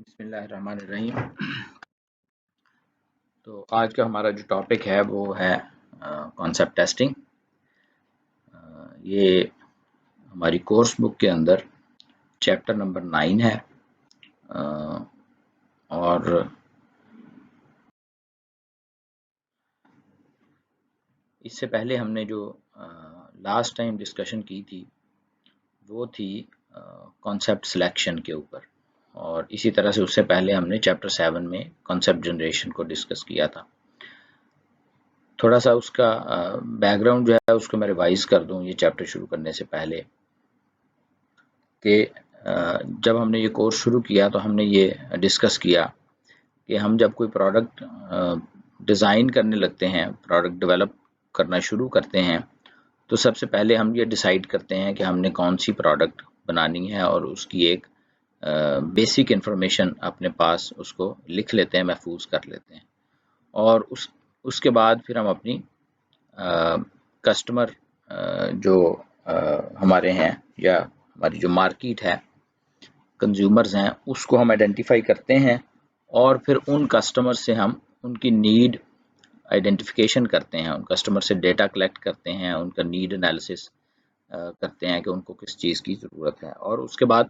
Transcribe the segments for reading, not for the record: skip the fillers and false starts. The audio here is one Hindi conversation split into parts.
बिस्मिल्लाहिर्रहमानिर्रहीम। तो आज का हमारा जो टॉपिक है वो है कॉन्सेप्ट टेस्टिंग। ये हमारी कोर्स बुक के अंदर चैप्टर नंबर 9 है। और इससे पहले हमने जो लास्ट टाइम डिस्कशन की थी वो थी कॉन्सेप्ट सिलेक्शन के ऊपर, और इसी तरह से उससे पहले हमने चैप्टर 7 में कॉन्सेप्ट जनरेशन को डिस्कस किया था। थोड़ा सा उसका बैकग्राउंड जो है उसको मैं रिवाइज कर दूं ये चैप्टर शुरू करने से पहले कि जब हमने ये कोर्स शुरू किया तो हमने ये डिस्कस किया कि हम जब कोई प्रोडक्ट डिज़ाइन करने लगते हैं, प्रोडक्ट डेवलप करना शुरू करते हैं, तो सबसे पहले हम ये डिसाइड करते हैं कि हमने कौन सी प्रोडक्ट बनानी है और उसकी एक बेसिक इन्फॉर्मेशन अपने पास उसको लिख लेते हैं, महफूज कर लेते हैं। और उसके बाद फिर हम अपनी कस्टमर जो हमारे हैं या हमारी जो मार्केट है, कंज्यूमर्स हैं, उसको हम आइडेंटिफाई करते हैं और फिर उन कस्टमर से हम उनकी नीड आइडेंटिफिकेशन करते हैं, उन कस्टमर से डेटा कलेक्ट करते हैं, उनका नीड एनालिसिस करते हैं कि उनको किस चीज़ की ज़रूरत है। और उसके बाद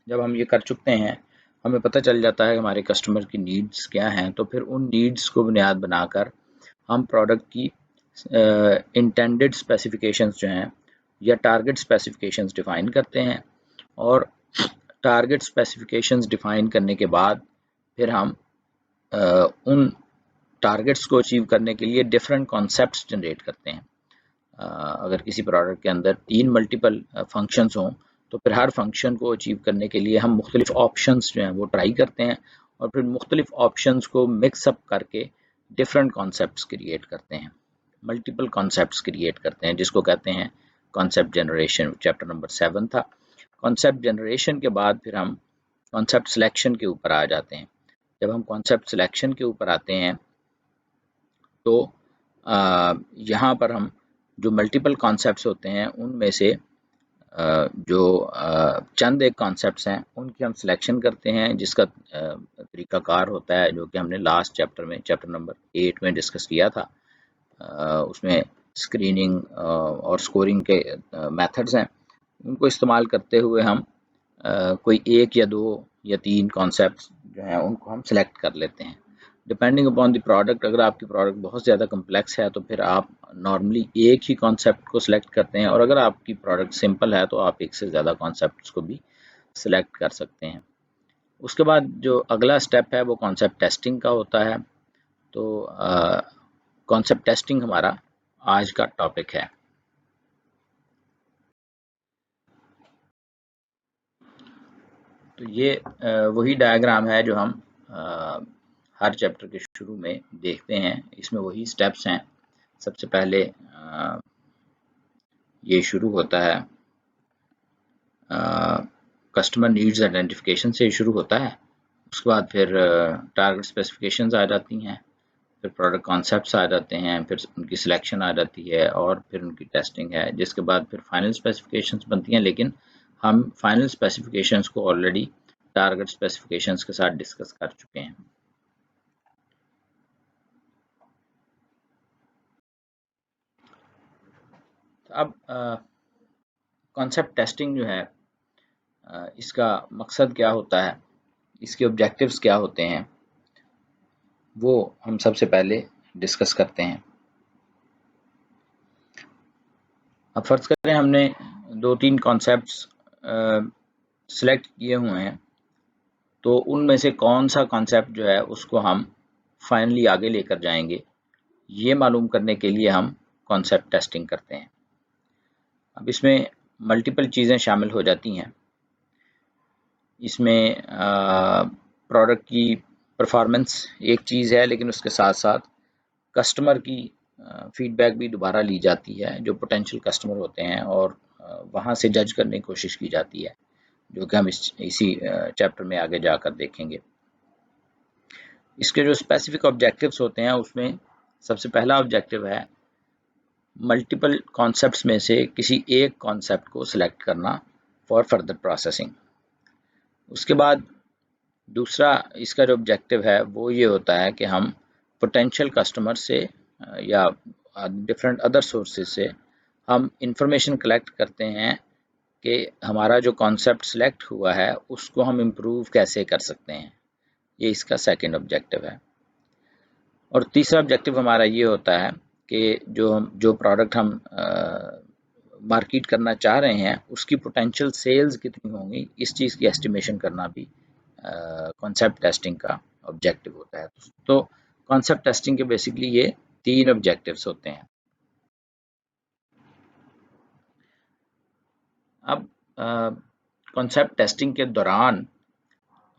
जब हम ये कर चुकते हैं, हमें पता चल जाता है कि हमारे कस्टमर की नीड्स क्या हैं, तो फिर उन नीड्स को बुनियाद बनाकर हम प्रोडक्ट की इंटेंडेड स्पेसिफिकेशंस जो हैं या टारगेट स्पेसिफिकेशंस डिफ़ाइन करते हैं। और टारगेट स्पेसिफिकेशंस डिफ़ाइन करने के बाद फिर हम उन टारगेट्स को अचीव करने के लिए डिफरेंट कॉन्सेप्ट्स जनरेट करते हैं। अगर किसी प्रोडक्ट के अंदर 3 मल्टीपल फंक्शंस हों तो फिर हर फंक्शन को अचीव करने के लिए हम मुख्तलिफ ऑप्शंस जो हैं वो ट्राई करते हैं और फिर मुख्तलिफ ऑप्शंस को मिक्सअप करके डिफरेंट कॉन्सेप्ट्स क्रिएट करते हैं, मल्टीपल कॉन्सेप्ट्स क्रिएट करते हैं, जिसको कहते हैं कॉन्सेप्ट जनरेशन। चैप्टर नंबर 7 था। कॉन्सेप्ट जनरेशन के बाद फिर हम कॉन्सेप्ट सिलेक्शन के ऊपर आ जाते हैं। जब हम कॉन्सेप्ट सिलेक्शन के ऊपर आते हैं तो यहाँ पर हम जो मल्टीपल कॉन्सेप्ट्स होते हैं उनमें से जो चंद एक कॉन्सेप्ट्स हैं उनकी हम सिलेक्शन करते हैं, जिसका तरीक़ाकार होता है जो कि हमने लास्ट चैप्टर में चैप्टर नंबर 8 में डिस्कस किया था। उसमें स्क्रीनिंग और स्कोरिंग के मेथड्स हैं, उनको इस्तेमाल करते हुए हम कोई 1 या 2 या 3 कॉन्सेप्ट्स जो हैं उनको हम सिलेक्ट कर लेते हैं डिपेंडिंग अपॉन द प्रोडक्ट। अगर आपकी प्रोडक्ट बहुत ज़्यादा कम्प्लेक्स है तो फिर आप नॉर्मली एक ही कॉन्सेप्ट को सिलेक्ट करते हैं, और अगर आपकी प्रोडक्ट सिंपल है तो आप एक से ज़्यादा कॉन्सेप्ट्स को भी सिलेक्ट कर सकते हैं। उसके बाद जो अगला स्टेप है वो कॉन्सेप्ट टेस्टिंग का होता है। तो कॉन्सेप्ट टेस्टिंग हमारा आज का टॉपिक है। तो ये वही डायग्राम है जो हम हर चैप्टर के शुरू में देखते हैं। इसमें वही स्टेप्स हैं। सबसे पहले ये शुरू होता है कस्टमर नीड्स आइडेंटिफिकेशन से शुरू होता है। उसके बाद फिर टारगेट स्पेसिफिकेशंस आ जाती हैं, फिर प्रोडक्ट कॉन्सेप्ट्स आ जाते हैं, फिर उनकी सिलेक्शन आ जाती है और फिर उनकी टेस्टिंग है, जिसके बाद फिर फाइनल स्पेसिफिकेशंस बनती हैं। लेकिन हम फाइनल स्पेसिफिकेशंस को ऑलरेडी टारगेट स्पेसिफिकेशंस के साथ डिस्कस कर चुके हैं। अब कॉन्सेप्ट टेस्टिंग जो है इसका मकसद क्या होता है, इसके ऑब्जेक्टिव्स क्या होते हैं, वो हम सबसे पहले डिस्कस करते हैं। अब फर्ज करें हमने 2-3 कॉन्सेप्ट्स सिलेक्ट किए हुए हैं, तो उनमें से कौन सा कॉन्सेप्ट जो है उसको हम फाइनली आगे लेकर जाएंगे, ये मालूम करने के लिए हम कॉन्सेप्ट टेस्टिंग करते हैं। अब इसमें मल्टीपल चीज़ें शामिल हो जाती हैं। इसमें प्रोडक्ट की परफॉर्मेंस एक चीज़ है, लेकिन उसके साथ साथ कस्टमर की फीडबैक भी दोबारा ली जाती है, जो पोटेंशियल कस्टमर होते हैं, और वहाँ से जज करने की कोशिश की जाती है, जो कि हम इसी चैप्टर में आगे जाकर देखेंगे। इसके जो स्पेसिफिक ऑब्जेक्टिव्स होते हैं उसमें सबसे पहला ऑब्जेक्टिव है मल्टीपल कॉन्सेप्ट्स में से किसी एक कॉन्सेप्ट को सिलेक्ट करना फॉर फर्दर प्रोसेसिंग। उसके बाद दूसरा इसका जो ऑब्जेक्टिव है वो ये होता है कि हम पोटेंशियल कस्टमर से या डिफरेंट अदर सोर्सेज से हम इंफॉर्मेशन कलेक्ट करते हैं कि हमारा जो कॉन्सेप्ट सिलेक्ट हुआ है उसको हम इम्प्रूव कैसे कर सकते हैं। ये इसका सेकंड ऑब्जेक्टिव है। और तीसरा ऑब्जेक्टिव हमारा ये होता है कि जो प्रोडक्ट हम मार्केट करना चाह रहे हैं उसकी पोटेंशियल सेल्स कितनी होंगी, इस चीज़ की एस्टिमेशन करना भी कॉन्सेप्ट टेस्टिंग का ऑब्जेक्टिव होता है। तो कॉन्सेप्ट टेस्टिंग के बेसिकली ये 3 ऑब्जेक्टिव्स होते हैं। अब कॉन्सेप्ट टेस्टिंग के दौरान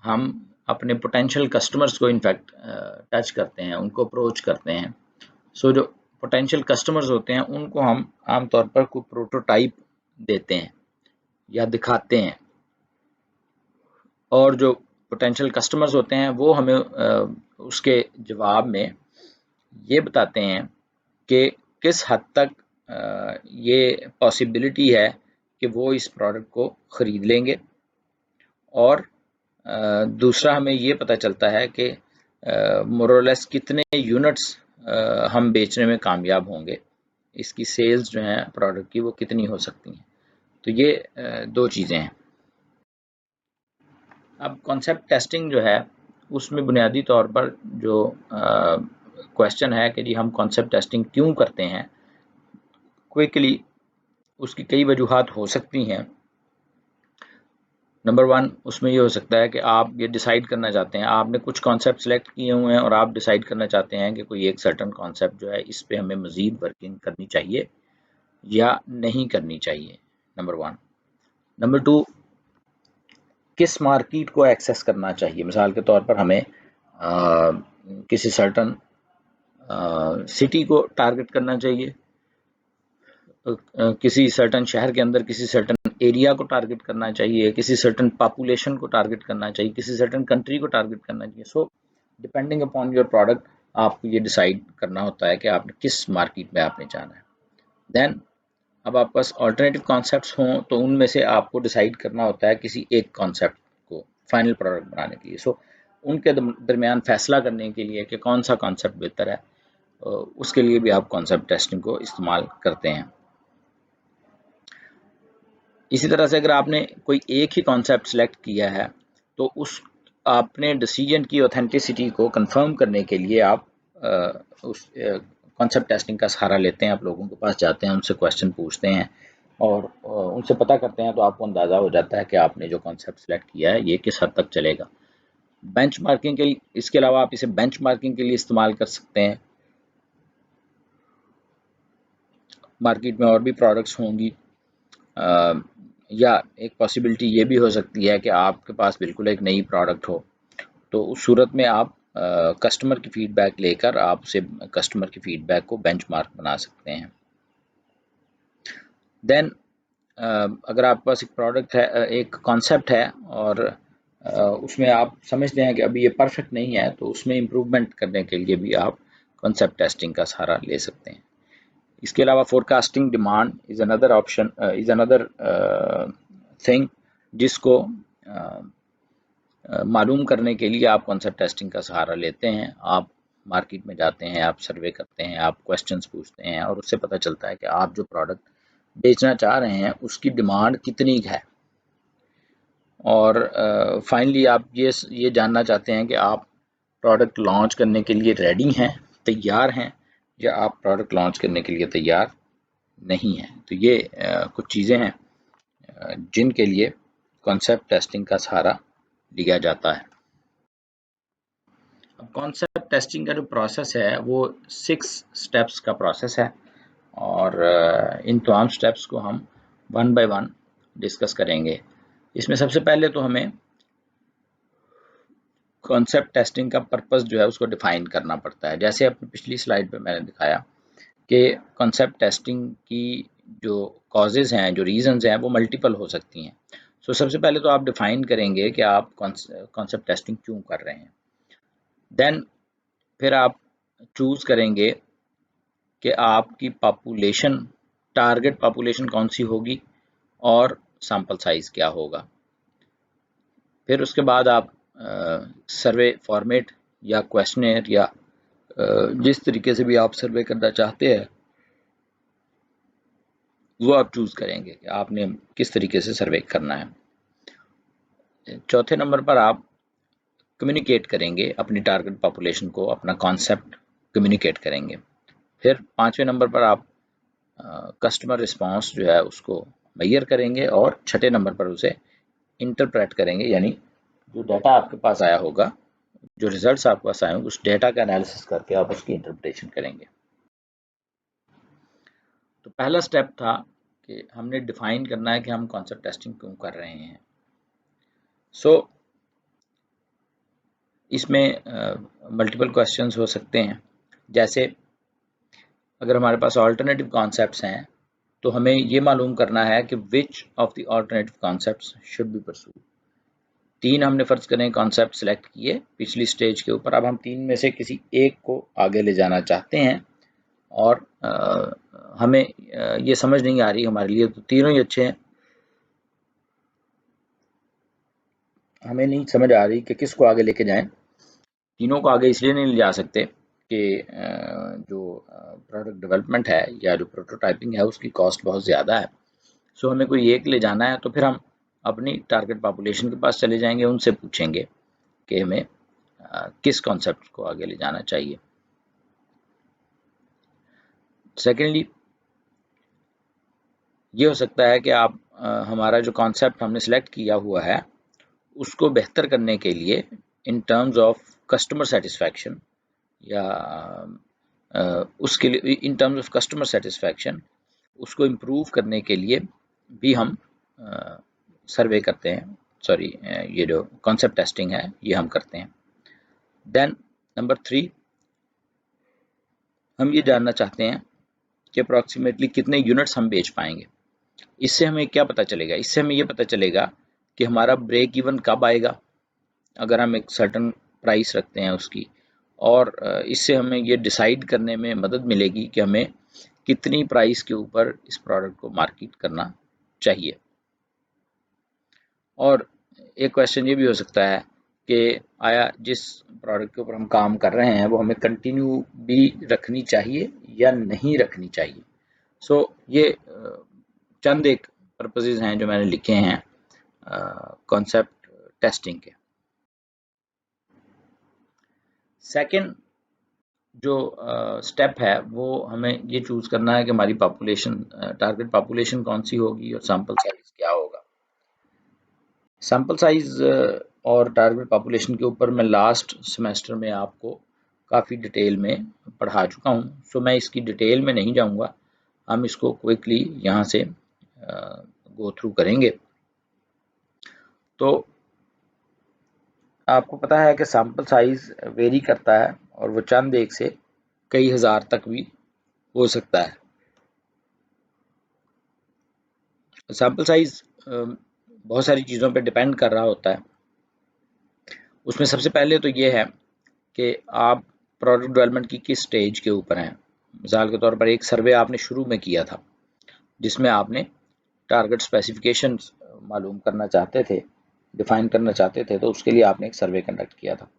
हम अपने पोटेंशियल कस्टमर्स को इनफैक्ट टच करते हैं, उनको अप्रोच करते हैं। जो पोटेंशियल कस्टमर्स होते हैं उनको हम आमतौर पर कोई प्रोटोटाइप देते हैं या दिखाते हैं, और जो पोटेंशियल कस्टमर्स होते हैं वो हमें उसके जवाब में ये बताते हैं कि किस हद तक ये पॉसिबिलिटी है कि वो इस प्रोडक्ट को ख़रीद लेंगे, और दूसरा हमें ये पता चलता है कि मोरलेस कितने यूनिट्स हम बेचने में कामयाब होंगे, इसकी सेल्स जो हैं प्रोडक्ट की वो कितनी हो सकती हैं। तो ये दो चीज़ें हैं। अब कॉन्सेप्ट टेस्टिंग जो है उसमें बुनियादी तौर पर जो क्वेश्चन है कि जी हम कॉन्सेप्ट टेस्टिंग क्यों करते हैं, क्विकली उसकी कई वजूहात हो सकती हैं। नंबर 1 उसमें ये हो सकता है कि आप ये डिसाइड करना चाहते हैं, आपने कुछ कॉन्सेप्ट सेलेक्ट किए हुए हैं और आप डिसाइड करना चाहते हैं कि कोई एक सर्टन कॉन्सेप्ट जो है इस पे हमें मज़ीद वर्किंग करनी चाहिए या नहीं करनी चाहिए, नंबर 1। नंबर 2, किस मार्केट को एक्सेस करना चाहिए। मिसाल के तौर पर हमें किसी सर्टन सिटी को टारगेट करना चाहिए, किसी सर्टन शहर के अंदर किसी सर्टन एरिया को टारगेट करना चाहिए, किसी सर्टन पॉपुलेशन को टारगेट करना चाहिए, किसी सर्टन कंट्री को टारगेट करना चाहिए। So depending upon your product आपको ये डिसाइड करना होता है कि आपने किस मार्केट में आपने जाना है। देन अब आपके पास ऑल्टरनेटिव कॉन्सेप्ट्स हों तो उनमें से आपको डिसाइड करना होता है किसी एक कॉन्सेप्ट को फाइनल प्रोडक्ट बनाने के लिए। सो उनके दरमियान फैसला करने के लिए कि कौन सा कॉन्सेप्ट बेहतर है, उसके लिए भी आप कॉन्सेप्ट टेस्टिंग को इस्तेमाल करते हैं। इसी तरह से अगर आपने कोई एक ही कॉन्सेप्ट सेलेक्ट किया है तो उस आपने डिसीजन की ऑथेंटिसिटी को कंफर्म करने के लिए आप उस कॉन्सेप्ट टेस्टिंग का सहारा लेते हैं। आप लोगों के पास जाते हैं, उनसे क्वेश्चन पूछते हैं और उनसे पता करते हैं, तो आपको अंदाज़ा हो जाता है कि आपने जो कॉन्सेप्ट सेलेक्ट किया है ये किस हद तक चलेगा। बेंचमार्किंग के लिए, इसके अलावा आप इसे बेंचमार्किंग के लिए इस्तेमाल कर सकते हैं। मार्केट में और भी प्रोडक्ट्स होंगी, या एक पॉसिबिलिटी ये भी हो सकती है कि आपके पास बिल्कुल एक नई प्रोडक्ट हो, तो उस सूरत में आप कस्टमर की फ़ीडबैक लेकर आप उसे कस्टमर की फ़ीडबैक को बेंचमार्क बना सकते हैं। देन अगर आपके पास एक प्रोडक्ट है, एक कॉन्सेप्ट है और उसमें आप समझते हैं कि अभी ये परफेक्ट नहीं है, तो उसमें इम्प्रूवमेंट करने के लिए भी आप कॉन्सेप्ट टेस्टिंग का सहारा ले सकते हैं। इसके अलावा forecasting demand is another option, is another thing जिसको मालूम करने के लिए आप कॉन्सेप्ट टेस्टिंग का सहारा लेते हैं। आप मार्केट में जाते हैं, आप सर्वे करते हैं, आप क्वेश्चंस पूछते हैं और उससे पता चलता है कि आप जो प्रोडक्ट बेचना चाह रहे हैं उसकी डिमांड कितनी है। और फाइनली आप ये जानना चाहते हैं कि आप प्रोडक्ट लॉन्च करने के लिए रेडी हैं, तैयार हैं, या आप प्रोडक्ट लॉन्च करने के लिए तैयार नहीं हैं। तो ये कुछ चीज़ें हैं जिनके लिए कॉन्सेप्ट टेस्टिंग का सहारा लिया जाता है। अब कॉन्सेप्ट टेस्टिंग का जो प्रोसेस है वो 6 स्टेप्स का प्रोसेस है और इन तमाम स्टेप्स को हम 1 बाय 1 डिस्कस करेंगे। इसमें सबसे पहले तो हमें कॉन्सेप्ट टेस्टिंग का पर्पस जो है उसको डिफाइन करना पड़ता है। जैसे अपनी पिछली स्लाइड पे मैंने दिखाया कि कॉन्सेप्ट टेस्टिंग की जो कॉजेज़ हैं, जो रीज़न्स हैं, वो मल्टीपल हो सकती हैं। सो सबसे पहले तो आप डिफाइन करेंगे कि आप कॉन्सेप्ट टेस्टिंग क्यों कर रहे हैं। देन फिर आप चूज़ करेंगे कि आपकी पॉपुलेशन, टारगेट पॉपुलेशन कौन सी होगी और सैंपल साइज़ क्या होगा। फिर उसके बाद आप सर्वे फॉर्मेट या क्वेश्चनेयर या जिस तरीके से भी आप सर्वे करना चाहते हैं वो आप चूज करेंगे कि आपने किस तरीके से सर्वे करना है। चौथे नंबर पर आप कम्युनिकेट करेंगे अपनी टारगेट पॉपुलेशन को, अपना कॉन्सेप्ट कम्युनिकेट करेंगे। फिर पांचवें नंबर पर आप कस्टमर रिस्पांस जो है उसको मेजर करेंगे और छठे नंबर पर उसे इंटरप्रेट करेंगे, यानी जो डाटा आपके पास आया होगा, जो रिजल्ट्स आपके पास आए होंगे, उस डाटा का एनालिसिस करके आप उसकी इंटरप्रिटेशन करेंगे। तो पहला स्टेप था कि हमने डिफाइन करना है कि हम कॉन्सेप्ट टेस्टिंग क्यों कर रहे हैं। सो इसमें मल्टीपल क्वेश्चंस हो सकते हैं, जैसे अगर हमारे पास ऑल्टरनेटिव कॉन्सेप्ट्स हैं तो हमें ये मालूम करना है कि which of the alternative concepts should be pursued. तीन हमने फर्ज करें कॉन्सेप्ट सेलेक्ट किए पिछली स्टेज के ऊपर, अब हम तीन में से किसी एक को आगे ले जाना चाहते हैं और हमें ये समझ नहीं आ रही हमारे लिए तो तीनों ही अच्छे हैं, हमें नहीं समझ आ रही कि किसको आगे लेके जाएं। तीनों को आगे इसलिए नहीं ले जा सकते कि जो प्रोडक्ट डेवलपमेंट है या जो प्रोटोटाइपिंग है उसकी कॉस्ट बहुत ज़्यादा है। सो हमें कोई एक ले जाना है तो फिर हम अपनी टारगेट पॉपुलेशन के पास चले जाएंगे, उनसे पूछेंगे कि हमें किस कॉन्सेप्ट को आगे ले जाना चाहिए। सेकेंडली ये हो सकता है कि आप हमारा जो कॉन्सेप्ट हमने सेलेक्ट किया हुआ है उसको बेहतर करने के लिए in terms of customer satisfaction या उसके लिए in terms of customer satisfaction उसको इम्प्रूव करने के लिए भी हम सर्वे करते हैं, सॉरी ये जो कॉन्सेप्ट टेस्टिंग है ये हम करते हैं। देन नंबर 3 हम ये जानना चाहते हैं कि अप्रॉक्सीमेटली कितने यूनिट्स हम बेच पाएंगे। इससे हमें क्या पता चलेगा, इससे हमें ये पता चलेगा कि हमारा ब्रेक इवन कब आएगा अगर हम एक सर्टन प्राइस रखते हैं उसकी, और इससे हमें ये डिसाइड करने में मदद मिलेगी कि हमें कितनी प्राइस के ऊपर इस प्रोडक्ट को मार्केट करना चाहिए। और एक क्वेश्चन ये भी हो सकता है कि आया जिस प्रोडक्ट के ऊपर हम काम कर रहे हैं वो हमें कंटिन्यू भी रखनी चाहिए या नहीं रखनी चाहिए। सो ये चंद एक पर्पसेस हैं जो मैंने लिखे हैं कॉन्सेप्ट टेस्टिंग के। सेकंड जो स्टेप है वो हमें ये चूज करना है कि हमारी पॉपुलेशन, टारगेट पॉपुलेशन कौन सी होगी और सैंपल साइज क्या होगा। सैंपल साइज और टारगेट पॉपुलेशन के ऊपर मैं लास्ट सेमेस्टर में आपको काफ़ी डिटेल में पढ़ा चुका हूँ, सो मैं इसकी डिटेल में नहीं जाऊँगा, हम इसको क्विकली यहाँ से गो थ्रू करेंगे। तो आपको पता है कि सैंपल साइज वेरी करता है और वो चंद एक से कई हज़ार तक भी हो सकता है। सैंपल साइज बहुत सारी चीज़ों पे डिपेंड कर रहा होता है। उसमें सबसे पहले तो ये है कि आप प्रोडक्ट डेवलपमेंट की किस स्टेज के ऊपर हैं। मिसाल के तौर पर एक सर्वे आपने शुरू में किया था जिसमें आपने टारगेट स्पेसिफिकेशंस मालूम करना चाहते थे, डिफाइन करना चाहते थे, तो उसके लिए आपने एक सर्वे कंडक्ट किया था।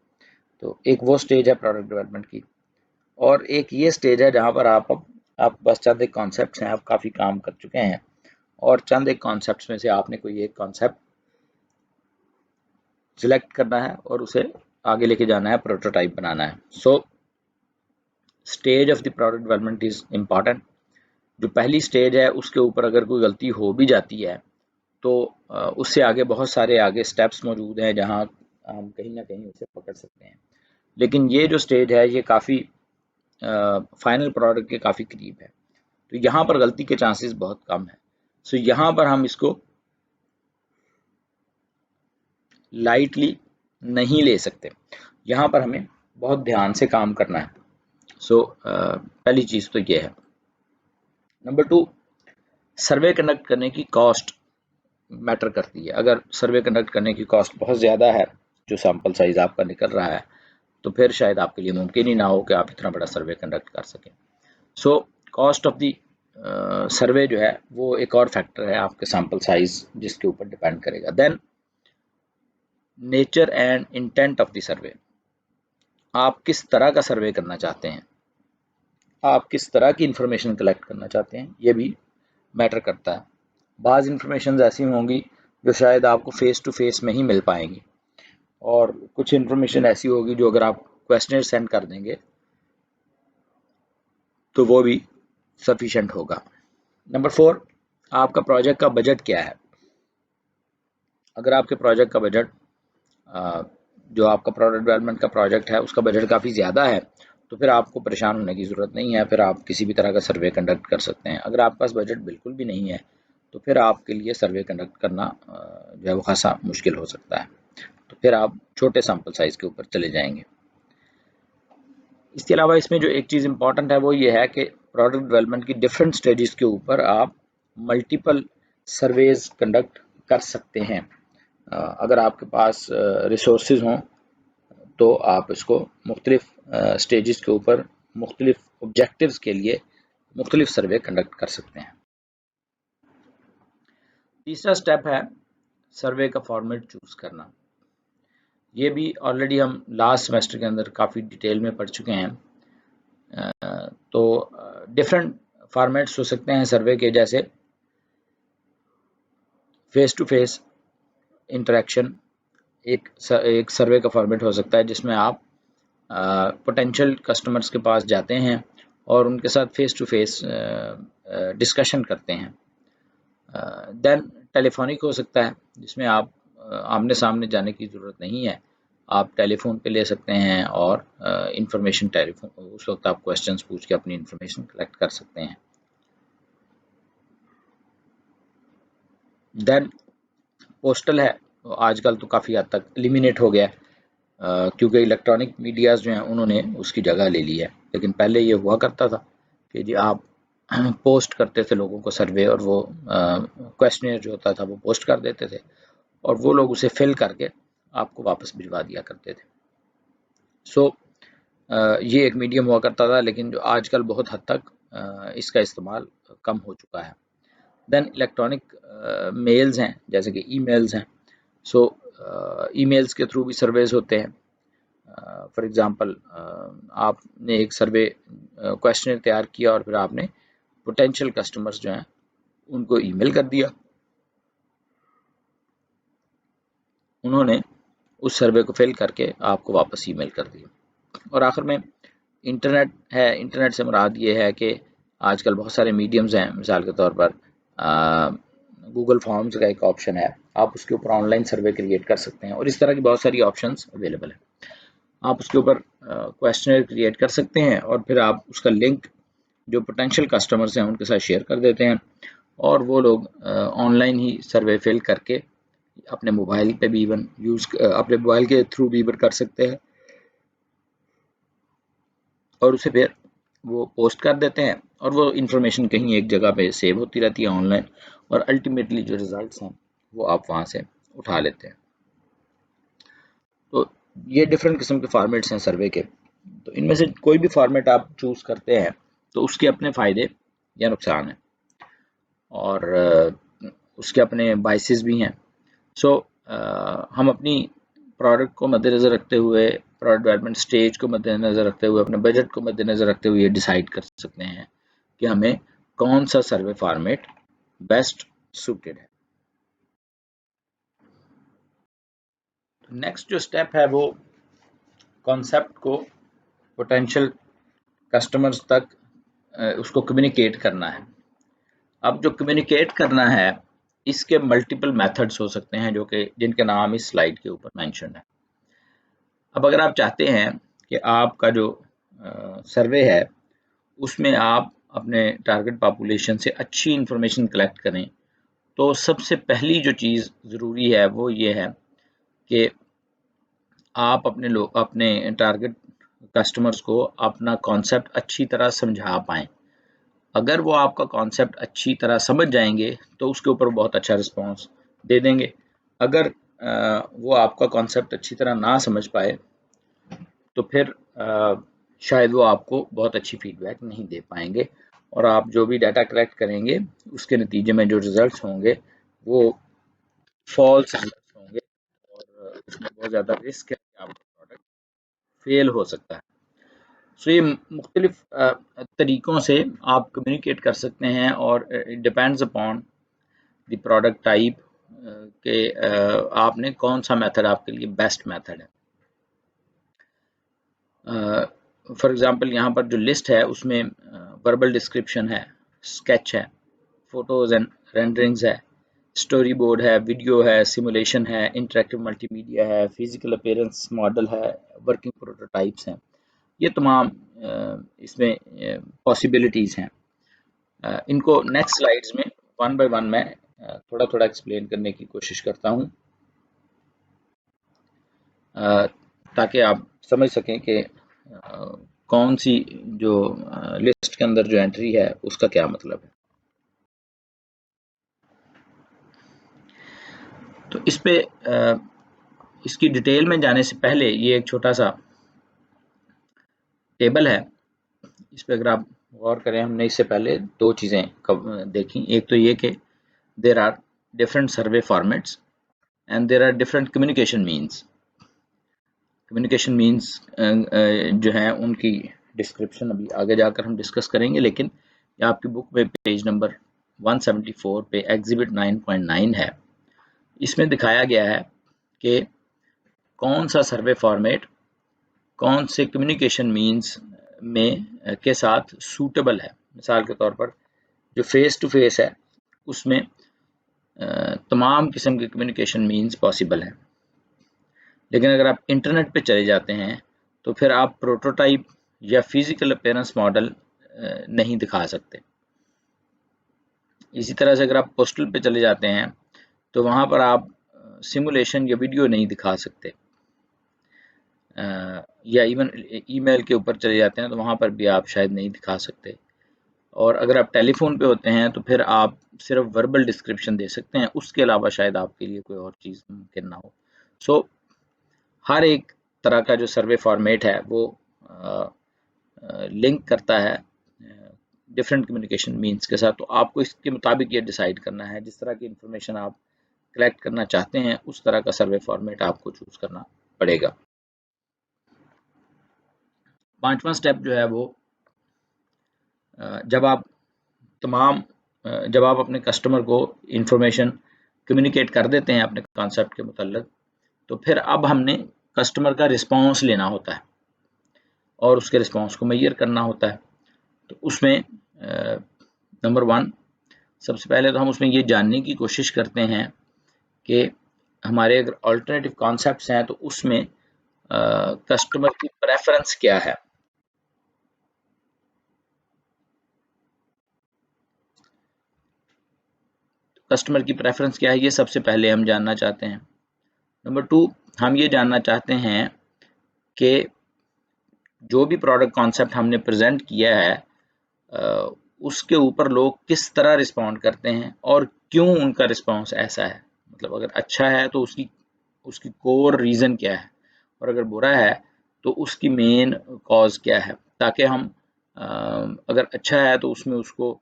तो एक वो स्टेज है प्रोडक्ट डेवलपमेंट की, और एक ये स्टेज है जहाँ पर आप बस चंद एक कॉन्सेप्ट हैं, आप काफ़ी काम कर चुके हैं और चंद एक कॉन्सेप्ट में से आपने कोई एक कॉन्सेप्ट सिलेक्ट करना है और उसे आगे लेके जाना है, प्रोटोटाइप बनाना है। So stage of the product development is important. जो पहली स्टेज है उसके ऊपर अगर कोई गलती हो भी जाती है तो उससे आगे बहुत सारे आगे स्टेप्स मौजूद हैं जहां हम कहीं ना कहीं उसे पकड़ सकते हैं। लेकिन ये जो स्टेज है ये काफ़ी फाइनल प्रोडक्ट के काफ़ी करीब है, तो यहाँ पर गलती के चांसेस बहुत कम है। सो यहाँ पर हम इसको लाइटली नहीं ले सकते, यहाँ पर हमें बहुत ध्यान से काम करना है। सो पहली चीज़ तो ये है। नंबर 2, सर्वे कंडक्ट करने की कॉस्ट मैटर करती है। अगर सर्वे कंडक्ट करने की कॉस्ट बहुत ज़्यादा है, जो सैंपल साइज आपका निकल रहा है, तो फिर शायद आपके लिए मुमकिन ही ना हो कि आप इतना बड़ा सर्वे कंडक्ट कर सकें। सो कॉस्ट ऑफ दी सर्वे जो है वो एक और फैक्टर है आपके सैंपल साइज जिसके ऊपर डिपेंड करेगा। Then nature and intent of the survey, आप किस तरह का सर्वे करना चाहते हैं, आप किस तरह की इंफॉर्मेशन कलेक्ट करना चाहते हैं, ये भी मैटर करता है। बाज़ इंफॉर्मेशन ऐसी होंगी जो शायद आपको फेस टू फेस में ही मिल पाएंगी, और कुछ इंफॉर्मेशन ऐसी होगी जो अगर आप क्वेश्चनर सेंड कर देंगे तो वो भी सफिशेंट होगा। नंबर 4, आपका प्रोजेक्ट का बजट क्या है। अगर आपके प्रोजेक्ट का बजट, जो आपका प्रोडक्ट डेवलपमेंट का प्रोजेक्ट है उसका बजट काफ़ी ज़्यादा है, तो फिर आपको परेशान होने की ज़रूरत नहीं है, फिर आप किसी भी तरह का सर्वे कंडक्ट कर सकते हैं। अगर आपके पास बजट बिल्कुल भी नहीं है तो फिर आपके लिए सर्वे कंडक्ट करना जो है वो खासा मुश्किल हो सकता है, तो फिर आप छोटे सैंपल साइज़ के ऊपर चले जाएंगे। इसके अलावा इसमें जो एक चीज़ इंपॉर्टेंट है वो ये है कि प्रोडक्ट डेवलपमेंट की डिफरेंट स्टेजेस के ऊपर आप मल्टीपल सर्वेज कंडक्ट कर सकते हैं। अगर आपके पास रिसोर्सेज हों तो आप इसको मुख्तलिफ स्टेजेस के ऊपर मुख्तलिफ ऑब्जेक्टिव्स के लिए मुख्तलिफ सर्वे कंडक्ट कर सकते हैं। तीसरा स्टेप है सर्वे का फॉर्मेट चूज़ करना। ये भी ऑलरेडी हम लास्ट सेमेस्टर के अंदर काफ़ी डिटेल में पढ़ चुके हैं। तो डिफरेंट फॉर्मेट्स हो सकते हैं सर्वे के, जैसे फेस टू फेस इंटरेक्शन एक सर्वे का फॉर्मेट हो सकता है, जिसमें आप पोटेंशियल कस्टमर्स के पास जाते हैं और उनके साथ फेस टू फेस डिस्कशन करते हैं। देन टेलीफोनिक हो सकता है, जिसमें आप आमने सामने जाने की ज़रूरत नहीं है, आप टेलीफोन पे ले सकते हैं और इंफॉर्मेशन टेलीफोन उस वक्त आप क्वेश्चंस पूछ के अपनी इंफॉर्मेशन कलेक्ट कर सकते हैं। देन पोस्टल है, आजकल तो काफ़ी हद तक एलिमिनेट हो गया है, क्योंकि इलेक्ट्रॉनिक मीडियाज़ जो हैं उन्होंने उसकी जगह ले ली है। लेकिन पहले ये हुआ करता था कि जी आप पोस्ट करते थे लोगों को सर्वे, और वो क्वेश्चनर जो होता था वो पोस्ट कर देते थे और वो लोग उसे फिल करके आपको वापस भिजवा दिया करते थे। सो ये एक मीडियम हुआ करता था, लेकिन जो आजकल बहुत हद तक इसका इस्तेमाल कम हो चुका है। देन इलेक्ट्रॉनिक मेल्स हैं, जैसे कि ईमेल्स हैं। सो ईमेल्स के थ्रू भी सर्वेज होते हैं। फॉर एग्ज़ाम्पल आपने एक सर्वे क्वेश्चनर तैयार किया और फिर आपने पोटेंशियल कस्टमर्स जो हैं उनको ईमेल कर दिया, उन्होंने उस सर्वे को फिल करके आपको वापस ईमेल कर दिया। और आखिर में इंटरनेट है। इंटरनेट से मुराद ये है कि आजकल बहुत सारे मीडियम्स हैं, मिसाल के तौर पर गूगल फॉर्म्स का एक ऑप्शन है, आप उसके ऊपर ऑनलाइन सर्वे क्रिएट कर सकते हैं और इस तरह की बहुत सारी ऑप्शंस अवेलेबल है। आप उसके ऊपर क्वेश्चनर क्रिएट कर सकते हैं और फिर आप उसका लिंक जो पोटेंशियल कस्टमर्स हैं उनके साथ शेयर कर देते हैं और वो लोग ऑनलाइन ही सर्वे फिल करके अपने मोबाइल पे भी इवन अपने मोबाइल के थ्रू भी इवन कर सकते हैं और उसे फिर वो पोस्ट कर देते हैं और वो इंफॉर्मेशन कहीं एक जगह पे सेव होती रहती है ऑनलाइन, और अल्टीमेटली जो रिजल्ट्स हैं वो आप वहाँ से उठा लेते हैं। तो ये डिफरेंट किस्म के फॉर्मेट्स हैं सर्वे के। तो इनमें से कोई भी फॉर्मेट आप चूज़ करते हैं तो उसके अपने फ़ायदे या नुकसान हैं और उसके अपने बायसेस भी हैं। सो हम अपनी प्रोडक्ट को मद्देनज़र रखते हुए, प्रोडक्ट डेवलपमेंट स्टेज को मद्देनज़र रखते हुए, अपने बजट को मद्देनज़र रखते हुए ये डिसाइड कर सकते हैं कि हमें कौन सा सर्वे फॉर्मेट बेस्ट सूटेड है। नेक्स्ट जो स्टेप है वो कॉन्सेप्ट को पोटेंशियल कस्टमर्स तक उसको कम्युनिकेट करना है। अब जो कम्युनिकेट करना है इसके मल्टीपल मेथड्स हो सकते हैं, जो कि जिनके नाम इस स्लाइड के ऊपर मेंशन है। अब अगर आप चाहते हैं कि आपका जो सर्वे है उसमें आप अपने टारगेट पॉपुलेशन से अच्छी इंफॉर्मेशन कलेक्ट करें, तो सबसे पहली जो चीज़ ज़रूरी है वो ये है कि आप अपने टारगेट कस्टमर्स को अपना कॉन्सेप्ट अच्छी तरह समझा पाएँ। अगर वो आपका कॉन्सेप्ट अच्छी तरह समझ जाएंगे तो उसके ऊपर बहुत अच्छा रिस्पॉन्स दे देंगे। अगर वो आपका कॉन्सेप्ट अच्छी तरह ना समझ पाए तो फिर शायद वो आपको बहुत अच्छी फीडबैक नहीं दे पाएंगे और आप जो भी डाटा कलेक्ट करेंगे उसके नतीजे में जो रिजल्ट्स होंगे वो फॉल्स रिजल्ट्स होंगे और उसमें ज़्यादा रिस्क है कि आपका प्रोडक्ट फेल हो सकता है। सो ये मुख्तलिफ तरीक़ों से आप कम्युनिकेट कर सकते हैं और it depends upon the product type के आपने कौन सा मेथड आपके लिए बेस्ट मेथड है। फॉर एग्ज़ाम्पल यहाँ पर जो लिस्ट है उसमें वर्बल डिस्क्रिप्शन है, स्केच है, फ़ोटोज़ एंड रेंडरिंग्स है, स्टोरी बोर्ड है, वीडियो है, सिमुलेशन है, इंटरेक्टिव मल्टीमीडिया है, फिजिकल अपीयरेंस मॉडल है, वर्किंग प्रोटोटाइप्स हैं। ये तमाम इसमें पॉसिबिलिटीज़ हैं। इनको नेक्स्ट स्लाइड्स में वन बाय वन मैं थोड़ा थोड़ा एक्सप्लेन करने की कोशिश करता हूँ ताकि आप समझ सकें कि कौन सी जो लिस्ट के अंदर जो एंट्री है उसका क्या मतलब है। तो इस पे इसकी डिटेल में जाने से पहले ये एक छोटा सा टेबल है, इस पे अगर आप गौर करें, हमने इससे पहले दो चीज़ें देखी। एक तो ये कि there are different survey formats and there are different communication means. Communication means जो हैं उनकी डिस्क्रिप्शन अभी आगे जाकर हम डिस्कस करेंगे, लेकिन आपकी बुक में पेज नंबर 174 पे एग्जिबिट 9.9 है। इसमें दिखाया गया है कि कौन सा सर्वे फॉर्मेट कौन से कम्युनिकेशन मीन्स में के साथ सूटेबल है। मिसाल के तौर पर जो फेस टू फेस है उसमें तमाम किस्म के कम्युनिकेशन मीन्स पॉसिबल हैं, लेकिन अगर आप इंटरनेट पे चले जाते हैं तो फिर आप प्रोटोटाइप या फिजिकल अपीयरेंस मॉडल नहीं दिखा सकते। इसी तरह से अगर आप पोस्टल पे चले जाते हैं तो वहाँ पर आप सिमुलेशन या वीडियो नहीं दिखा सकते, या इवन ईमेल के ऊपर चले जाते हैं तो वहाँ पर भी आप शायद नहीं दिखा सकते। और अगर आप टेलीफोन पे होते हैं तो फिर आप सिर्फ वर्बल डिस्क्रिप्शन दे सकते हैं, उसके अलावा शायद आपके लिए कोई और चीज़ मुमकिन ना हो। सो हर एक तरह का जो सर्वे फॉर्मेट है वो लिंक करता है डिफरेंट कम्युनिकेशन मीन्स के साथ। तो आपको इसके मुताबिक ये डिसाइड करना है, जिस तरह की इंफॉर्मेशन आप कलेक्ट करना चाहते हैं उस तरह का सर्वे फॉर्मेट आपको चूज करना पड़ेगा। पांचवा स्टेप जो है वो जब आप अपने कस्टमर को इंफॉर्मेशन कम्युनिकेट कर देते हैं अपने कॉन्सेप्ट के मुताल्लिक, तो फिर अब हमने कस्टमर का रिस्पांस लेना होता है और उसके रिस्पांस को मेजर करना होता है। तो उसमें नंबर 1 सबसे पहले तो हम उसमें ये जानने की कोशिश करते हैं कि हमारे अगर अल्टरनेटिव कॉन्सेप्ट्स हैं तो उसमें कस्टमर की प्रेफरेंस क्या है। कस्टमर की प्रेफरेंस क्या है ये सबसे पहले हम जानना चाहते हैं। नंबर 2 हम ये जानना चाहते हैं कि जो भी प्रोडक्ट कॉन्सेप्ट हमने प्रेजेंट किया है उसके ऊपर लोग किस तरह रिस्पॉन्ड करते हैं और क्यों उनका रिस्पॉन्स ऐसा है। मतलब अगर अच्छा है तो उसकी कोर रीज़न क्या है, और अगर बुरा है तो उसकी मेन कॉज क्या है, ताकि हम अगर अच्छा है तो उसमें उसको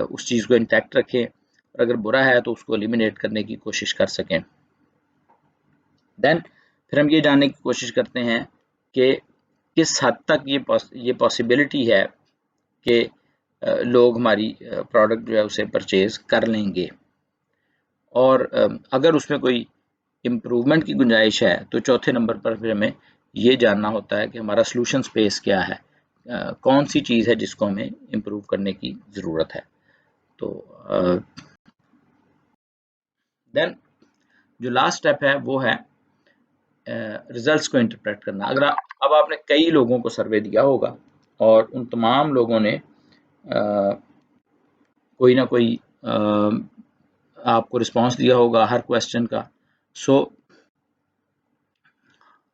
उस चीज़ को इंटैक्ट रखें, और अगर बुरा है तो उसको एलिमिनेट करने की कोशिश कर सकें। देन फिर हम ये जानने की कोशिश करते हैं कि किस हद तक ये पॉसिबिलिटी है कि लोग हमारी प्रोडक्ट जो है उसे परचेज कर लेंगे, और अगर उसमें कोई इम्प्रूवमेंट की गुंजाइश है तो चौथे नंबर पर फिर हमें ये जानना होता है कि हमारा सॉल्यूशन स्पेस क्या है, कौन सी चीज़ है जिसको हमें इम्प्रूव करने की ज़रूरत है। तो देन जो लास्ट स्टेप है वो है रिजल्ट्स को इंटरप्रेट करना। अगर अब आपने कई लोगों को सर्वे दिया होगा और उन तमाम लोगों ने कोई ना कोई आपको रिस्पांस दिया होगा हर क्वेश्चन का। सो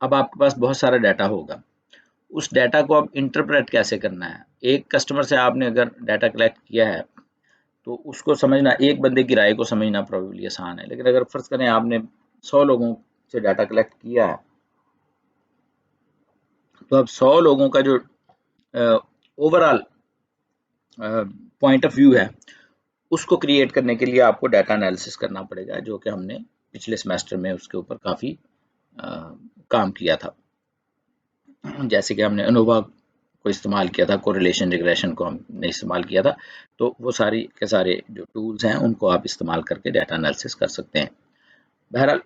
अब आपके पास बहुत सारा डाटा होगा, उस डाटा को अब इंटरप्रेट कैसे करना है। एक कस्टमर से आपने अगर डाटा कलेक्ट किया है तो उसको समझना, एक बंदे की राय को समझना प्रोबेबली आसान है, लेकिन अगर फर्ज करें आपने 100 लोगों से डाटा कलेक्ट किया है तो अब 100 लोगों का जो ओवरऑल पॉइंट ऑफ व्यू है उसको क्रिएट करने के लिए आपको डाटा एनालिसिस करना पड़ेगा, जो कि हमने पिछले सेमेस्टर में उसके ऊपर काफ़ी काम किया था। जैसे कि हमने अनोवा को इस्तेमाल किया था, कोरिलेशन रिग्रेशन को हमने इस्तेमाल किया था, तो वो सारी के सारे जो टूल्स हैं उनको आप इस्तेमाल करके डाटा एनालिसिस कर सकते हैं। बहरहाल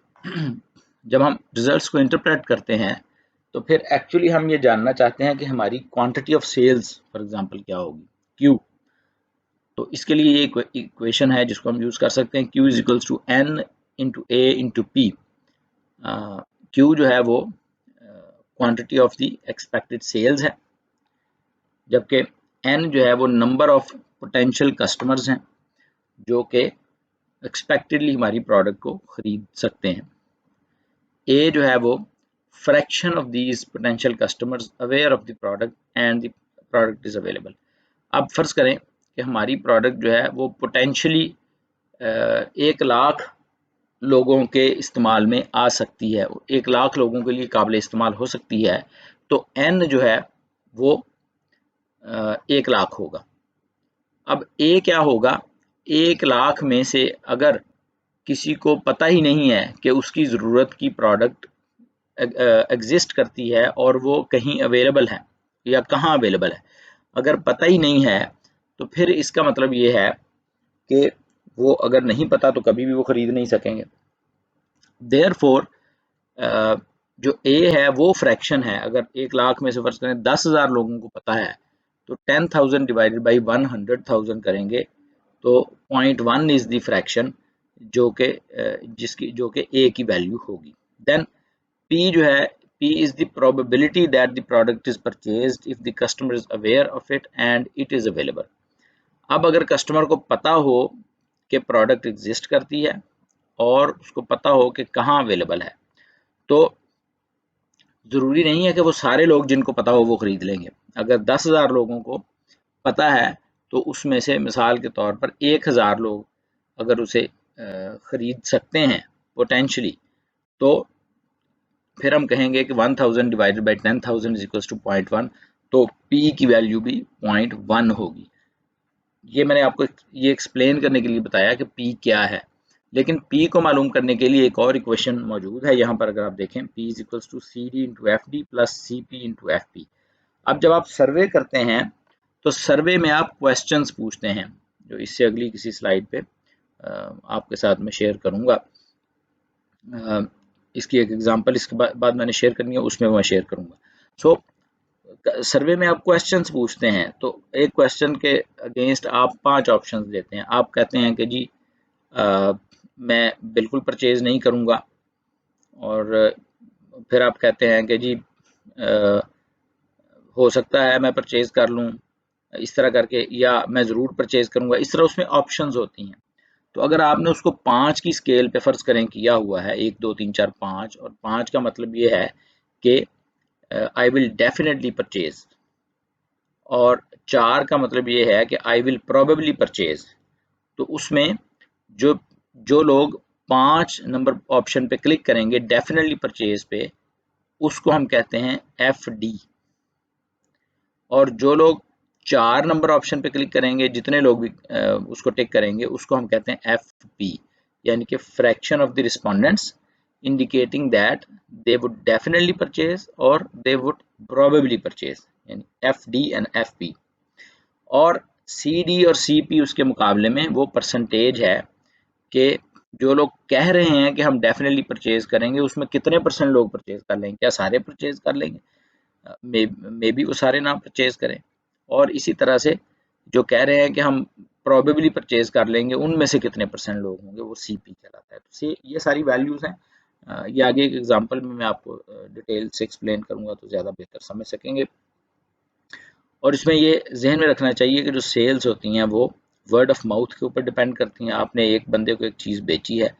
जब हम रिजल्ट्स को इंटरप्रेट करते हैं तो फिर एक्चुअली हम ये जानना चाहते हैं कि हमारी quantity of sales for example क्या होगी, क्यू। तो इसके लिए ये इक्वेशन है जिसको हम यूज कर सकते हैं, Q is equals to N into A into P। Q जो है वो quantity of the expected sales है, जबकि N जो है वो नंबर ऑफ पोटेंशियल कस्टमर्स हैं जो कि एक्सपेक्टेडली हमारी प्रोडक्ट को खरीद सकते हैं। A जो है वो fraction of these potential customers aware of the product and the product is available. अब फर्ज करें कि हमारी प्रोडक्ट जो है वो पोटेंशियली 1,00,000 लोगों के इस्तेमाल में आ सकती है, 1,00,000 लोगों के लिए काबिल इस्तेमाल हो सकती है, तो N जो है वो 1,00,000 होगा। अब A क्या होगा, 1,00,000 में से अगर किसी को पता ही नहीं है कि उसकी ज़रूरत की प्रोडक्ट एग्जिस्ट करती है और वो कहीं अवेलेबल है या कहाँ अवेलेबल है, अगर पता ही नहीं है तो फिर इसका मतलब ये है कि वो अगर नहीं पता तो कभी भी वो खरीद नहीं सकेंगे। देयरफॉर जो A है वो फ्रैक्शन है। अगर 1,00,000 में से फर्ज करें 10,000 लोगों को पता है तो 10,000 डिवाइडेड बाई 100,000 करेंगे तो 0.1 इज द फ्रैक्शन जो कि A की वैल्यू होगी। देन P जो है, P is the probability that the product is purchased if the customer is aware of it and it is available। अब अगर कस्टमर को पता हो कि प्रोडक्ट एग्जिस्ट करती है और उसको पता हो कि कहाँ अवेलेबल है, तो ज़रूरी नहीं है कि वो सारे लोग जिनको पता हो वो खरीद लेंगे। अगर 10,000 लोगों को पता है तो उसमें से मिसाल के तौर पर 1,000 लोग अगर उसे खरीद सकते हैं पोटेंशली, तो फिर हम कहेंगे कि 1000 divided by 10,000 is equals to 0.1, तो P की वैल्यू भी 0.1 होगी। ये मैंने आपको ये एक्सप्लेन करने के लिए बताया कि P क्या है, लेकिन P को मालूम करने के लिए एक और इक्वेशन मौजूद है यहाँ पर। अगर आप देखें P is equals to CD into FD plus CP into FP। अब जब आप सर्वे करते हैं तो सर्वे में आप क्वेश्चंस पूछते हैं, जो इससे अगली किसी स्लाइड पे आपके साथ में शेयर करूँगा। इसकी एक एग्जांपल इसके बाद मैंने शेयर करनी है, उसमें मैं शेयर करूँगा। सो सर्वे में आप क्वेश्चंस पूछते हैं, तो एक क्वेश्चन के अगेंस्ट आप 5 ऑप्शंस देते हैं। आप कहते हैं कि जी मैं बिल्कुल परचेज नहीं करूँगा, और फिर आप कहते हैं कि जी हो सकता है मैं परचेज कर लूँ इस तरह करके, या मैं ज़रूर परचेज करूँगा, इस तरह उसमें ऑप्शंस होती हैं। तो अगर आपने उसको 5 की स्केल पे फ़र्ज़ करें किया हुआ है, 1 2 3 4 5, और 5 का मतलब ये है कि आई विल डेफिनेटली परचेज, और 4 का मतलब ये है कि आई विल प्रोबेबली परचेज, तो उसमें जो जो लोग 5 नंबर ऑप्शन पे क्लिक करेंगे डेफिनेटली परचेज पे, उसको हम कहते हैं FD। और जो लोग 4 नंबर ऑप्शन पे क्लिक करेंगे, जितने लोग भी उसको टिक करेंगे, उसको हम कहते हैं FP, यानी कि fraction of the respondents indicating that they would definitely purchase और दे वुड प्रोबेबली परचेज, यानी FD एंड FP। और CD और CP उसके मुकाबले में वो परसेंटेज है कि जो लोग कह रहे हैं कि हम डेफिनेटली परचेज करेंगे, उसमें कितने % लोग परचेज कर लेंगे, क्या सारे परचेज कर लेंगे, मे बी वो सारे ना परचेज करें। और इसी तरह से जो कह रहे हैं कि हम प्रोबेबली परचेज कर लेंगे, उनमें से कितने % लोग होंगे, वो CP कहलाता है। तो ये सारी वैल्यूज़ हैं। ये आगे एक एग्जांपल में मैं आपको डिटेल से एक्सप्लेन करूंगा तो ज़्यादा बेहतर समझ सकेंगे। और इसमें ये जहन में रखना चाहिए कि जो सेल्स होती हैं वो वर्ड ऑफ माउथ के ऊपर डिपेंड करती हैं। आपने एक बंदे को एक चीज़ बेची है,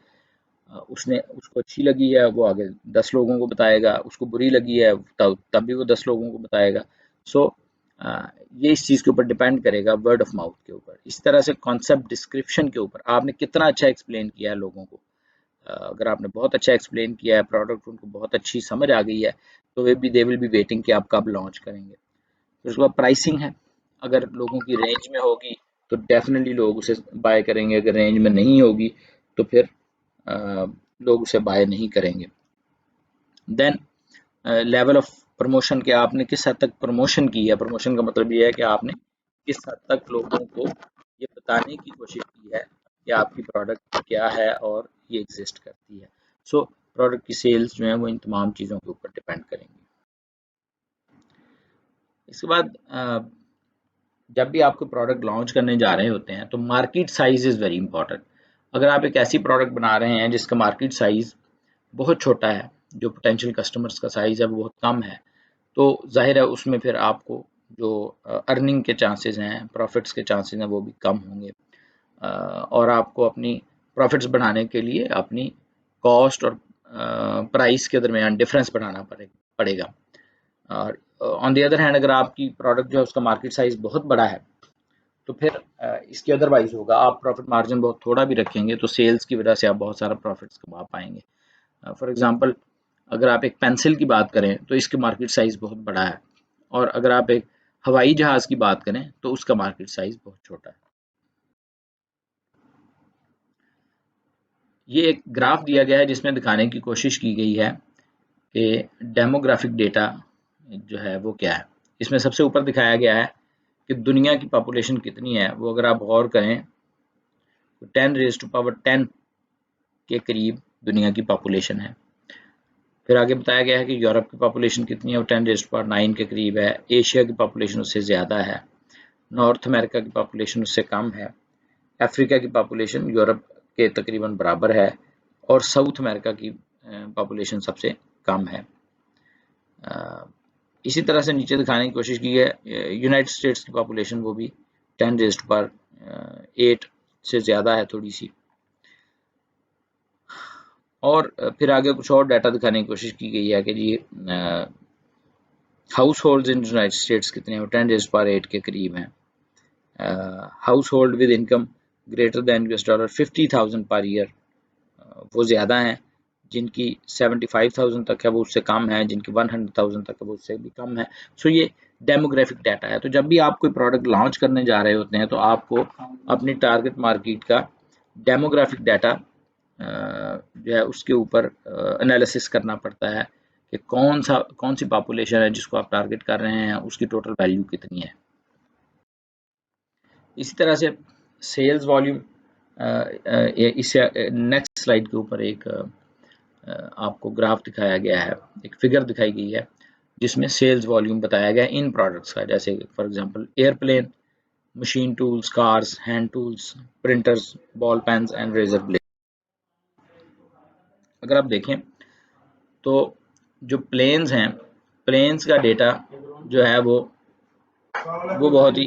उसने उसको अच्छी लगी है, वो आगे 10 लोगों को बताएगा, उसको बुरी लगी है तब भी वो 10 लोगों को बताएगा। सो ये इस चीज़ के ऊपर डिपेंड करेगा, वर्ड ऑफ माउथ के ऊपर। इस तरह से कॉन्सेप्ट डिस्क्रिप्शन के ऊपर आपने कितना अच्छा एक्सप्लेन किया है लोगों को। अगर आपने बहुत अच्छा एक्सप्लेन किया है, प्रोडक्ट उनको बहुत अच्छी समझ आ गई है, तो दे विल बी वेटिंग कि आप कब लॉन्च करेंगे। फिर उसके बाद प्राइसिंग है, अगर लोगों की रेंज में होगी तो डेफिनेटली लोग उसे बाय करेंगे, अगर रेंज में नहीं होगी तो फिर लोग उसे बाय नहीं करेंगे। देन लेवल ऑफ प्रमोशन के आपने किस हद तक प्रमोशन की है। प्रमोशन का मतलब ये है कि आपने किस हद तक लोगों को ये बताने की कोशिश की है कि आपकी प्रोडक्ट क्या है और ये एग्जिस्ट करती है। सो प्रोडक्ट की सेल्स जो है वो इन तमाम चीज़ों के ऊपर डिपेंड करेंगी। इसके बाद जब भी आपको प्रोडक्ट लॉन्च करने जा रहे होते हैं तो market size is very important. अगर आप एक ऐसी प्रोडक्ट बना रहे हैं जिसका मार्केट साइज बहुत छोटा है, जो पोटेंशियल कस्टमर्स का साइज है वो बहुत कम है, तो जाहिर है उसमें फिर आपको जो अर्निंग के चांसेस हैं, प्रॉफिट्स के चांसेस हैं वो भी कम होंगे। और आपको अपनी प्रॉफिट्स बढ़ाने के लिए अपनी कॉस्ट और प्राइस के दरमियान डिफरेंस बढ़ाना पड़ेगा। और ऑन द अदर हैंड अगर आपकी प्रोडक्ट जो है उसका मार्केट साइज बहुत बड़ा है तो फिर इसके अदरवाइज होगा, आप प्रॉफिट मार्जिन बहुत थोड़ा भी रखेंगे तो सेल्स की वजह से आप बहुत सारा प्रॉफिट्स कमा पाएंगे। फॉर एग्जांपल अगर आप एक पेंसिल की बात करें तो इसके मार्केट साइज बहुत बड़ा है, और अगर आप एक हवाई जहाज की बात करें तो उसका मार्केट साइज बहुत छोटा है। ये एक ग्राफ दिया गया है जिसमें दिखाने की कोशिश की गई है कि डेमोग्राफिक डेटा जो है वो क्या है। इसमें सबसे ऊपर दिखाया गया है कि दुनिया की पॉपुलेशन कितनी है। वो अगर आप गौर करें तो 10⁻10 के करीब दुनिया की पॉपुलेशन है। फिर आगे बताया गया है कि यूरोप की पॉपुलेशन कितनी है, वो 10⁻9 के करीब है। एशिया की पॉपुलेशन उससे ज़्यादा है। नॉर्थ अमेरिका की पॉपुलेशन उससे कम है। अफ्रीका की पॉपुलेशन यूरोप के तकरीबन बराबर है, और साउथ अमेरिका की पॉपुलेशन सबसे कम है। इसी तरह से नीचे दिखाने की कोशिश की है, यूनाइटेड स्टेट्स की पॉपुलेशन वो भी 10⁸8 से ज़्यादा है थोड़ी सी। और फिर आगे कुछ और डाटा दिखाने की कोशिश की गई है कि जी household in United States कितने हैं, 10⁸8 के करीब हैं। Household with income greater than $50,000 per year वो ज़्यादा हैं। जिनकी 75,000 तक है वो उससे कम है, जिनकी 100,000 तक है वो उससे भी कम है। सो ये डेमोग्राफिक डाटा है। तो जब भी आप कोई प्रोडक्ट लॉन्च करने जा रहे होते हैं तो आपको अपनी टारगेट मार्केट का डेमोग्राफिक डाटा जो है उसके ऊपर एनालिसिस करना पड़ता है कि कौन सी पॉपुलेशन है जिसको आप टारगेट कर रहे हैं, उसकी टोटल वैल्यू कितनी है। इसी तरह से सेल्स वॉल्यूम, इसे नेक्स्ट स्लाइड के ऊपर एक आपको ग्राफ दिखाया गया है, एक फिगर दिखाई गई है जिसमें सेल्स वॉल्यूम बताया गया है इन प्रोडक्ट्स का। जैसे for example airplane, machine tools, cars, hand tools, printers, ball pens and razor blade. अगर आप देखें तो जो प्लेन्स हैं, प्लेन्स का डेटा जो है वो बहुत ही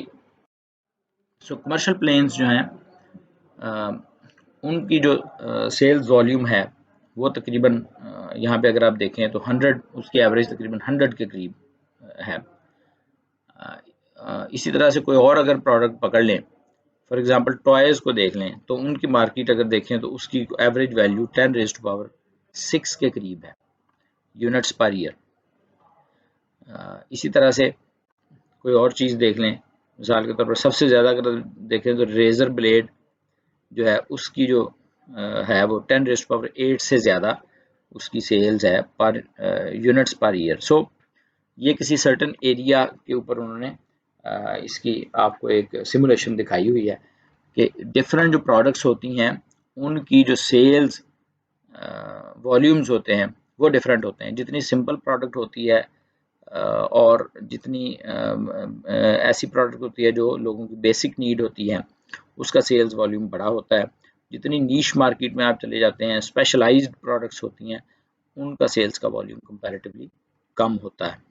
कमर्शियल प्लेन्स जो हैं उनकी जो सेल्स वॉल्यूम है वो तकरीबन यहाँ पे अगर आप देखें तो 100, उसकी एवरेज तकरीबन 100 के करीब है। इसी तरह से कोई और अगर प्रोडक्ट पकड़ लें, फॉर एग्जांपल टॉयज़ को देख लें तो उनकी मार्केट अगर देखें तो उसकी एवरेज वैल्यू 10⁻6 के करीब है यूनिट्स पर ईयर। इसी तरह से कोई और चीज़ देख लें, मिसाल के तौर पर सबसे ज़्यादा अगर देखें तो रेज़र ब्लेड जो है उसकी जो है वो 10⁸8 से ज़्यादा उसकी सेल्स है पर यूनिट्स पर ईयर। सो ये किसी सर्टेन एरिया के ऊपर उन्होंने इसकी आपको एक सिमुलेशन दिखाई हुई है कि डिफरेंट जो प्रोडक्ट्स होती हैं उनकी जो सेल्स वॉल्यूम्स होते हैं वो डिफरेंट होते हैं। जितनी सिंपल प्रोडक्ट होती है और जितनी ऐसी प्रोडक्ट होती है जो लोगों की बेसिक नीड होती है उसका सेल्स वॉल्यूम बड़ा होता है। जितनी नीश मार्केट में आप चले जाते हैं, स्पेशलाइज्ड प्रोडक्ट्स होती हैं, उनका सेल्स का वॉल्यूम कंपैरेटिवली कम होता है।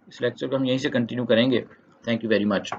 इस लेक्चर को हम यहीं से कंटिन्यू करेंगे। Thank you very much.